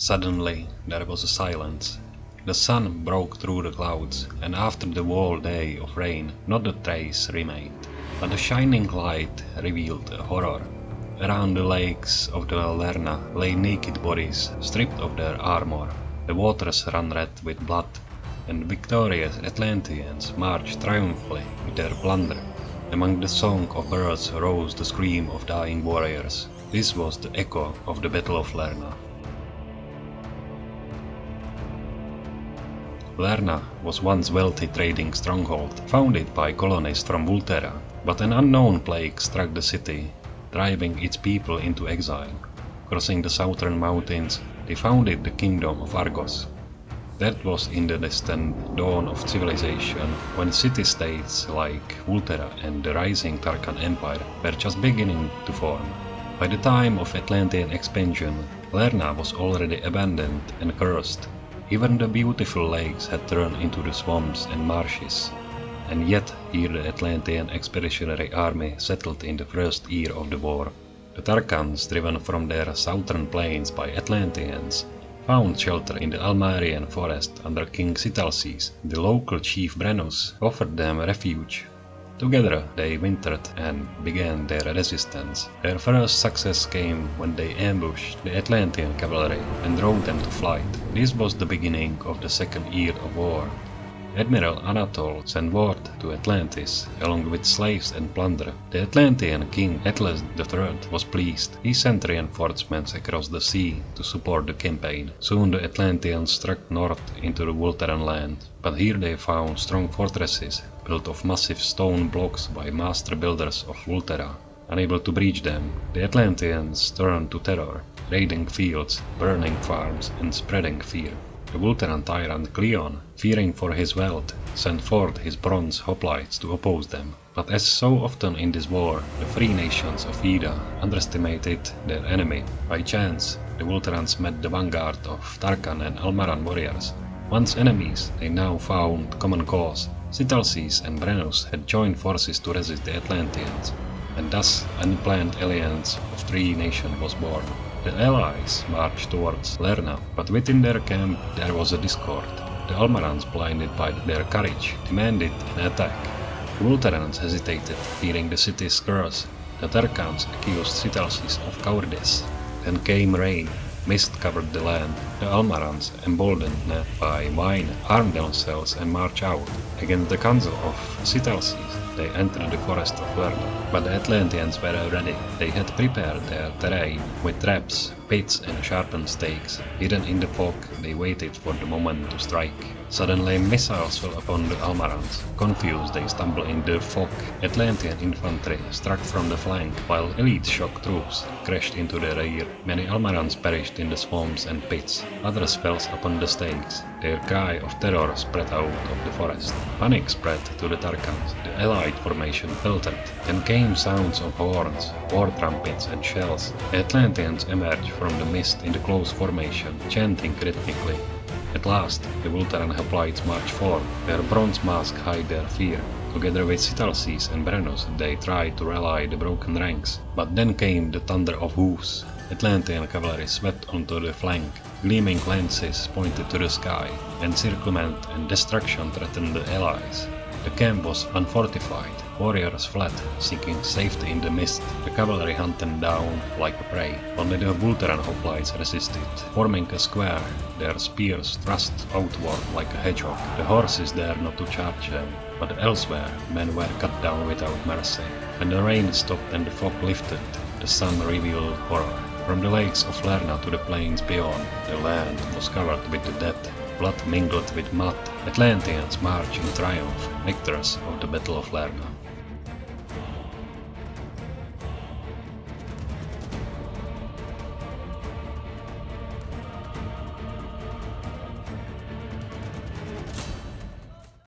Suddenly there was a silence. The sun broke through the clouds, and after the whole day of rain not a trace remained. But the shining light revealed a horror. Around the lakes of the Lerna lay naked bodies, stripped of their armor. The waters ran red with blood, and victorious Atlanteans marched triumphantly with their plunder. Among the song of birds rose the scream of dying warriors. This was the echo of the Battle of Lerna. Lerna was once wealthy trading stronghold, founded by colonists from Vultera, but an unknown plague struck the city, driving its people into exile. Crossing the southern mountains, they founded the kingdom of Argos. That was in the distant dawn of civilization, when city-states like Vultera and the rising Tarkan Empire were just beginning to form. By the time of Atlantean expansion, Lerna was already abandoned and cursed. Even the beautiful lakes had turned into the swamps and marshes. And yet here the Atlantean expeditionary army settled in the first year of the war. The Tharkans, driven from their southern plains by Atlanteans, found shelter in the Almarans forest under King Sitalces. The local chief Brennus offered them refuge. Together they wintered and began their resistance. Their first success came when they ambushed the Atlantean cavalry and drove them to flight. This was the beginning of the second year of war. Admiral Anatole sent word to Atlantis, along with slaves and plunder. The Atlantean king Atlas III was pleased. He sent reinforcements across the sea to support the campaign. Soon the Atlanteans struck north into the Vulteran land, but here they found strong fortresses built of massive stone blocks by master builders of Vultera. Unable to breach them, the Atlanteans turned to terror, raiding fields, burning farms, and spreading fear. The Vulteran tyrant Cleon, fearing for his wealth, sent forth his bronze hoplites to oppose them. But as so often in this war, the free nations of Ida underestimated their enemy. By chance, the Vulterans met the vanguard of Tarkan and Almaran warriors. Once enemies, they now found common cause. Sitalces and Brennus had joined forces to resist the Atlanteans, and thus an unplanned alliance of three nations was born. The allies marched towards Lerna, but within their camp there was a discord. The Almarans, blinded by their courage, demanded an attack. The Vulterans hesitated, fearing the city's curse. The Tharkans accused Sitalces of cowardice. Then came rain. Mist covered the land. The Almarans, emboldened by wine, armed themselves and marched out. Against the council of Sitalces, they entered the forest of Lerna. But the Atlanteans were ready. They had prepared their terrain with traps, pits and sharpened stakes. Hidden in the fog, they waited for the moment to strike. Suddenly missiles fell upon the Almarans. Confused, they stumbled in the fog. Atlantean infantry struck from the flank, while elite shock troops crashed into the rear. Many Almarans perished in the swamps and pits. Others fell upon the stakes. Their cry of terror spread out of the forest. Panic spread to the Tarkans. The allied formation faltered. Then came sounds of horns, war trumpets and shells. The Atlanteans emerged from the mist in the close formation, chanting rhythmically. At last, the Vulteran hoplites marched forth. Their bronze masks hid their fear. Together with Sitalces and Brennus, they tried to rally the broken ranks. But then came the thunder of hoofs. Atlantean cavalry swept onto the flank. Gleaming lances pointed to the sky. Encirclement and destruction threatened the allies. The camp was unfortified. Warriors fled, seeking safety in the mist. The cavalry hunted them down like a prey. Only the Vulteran hoplites resisted, forming a square, their spears thrust outward like a hedgehog. The horses dared not to charge them, but elsewhere men were cut down without mercy. When the rain stopped and the fog lifted, the sun revealed horror. From the lakes of Lerna to the plains beyond, the land was covered with the dead. Blood mingled with mud. Atlanteans marched in triumph, victors of the Battle of Lerna.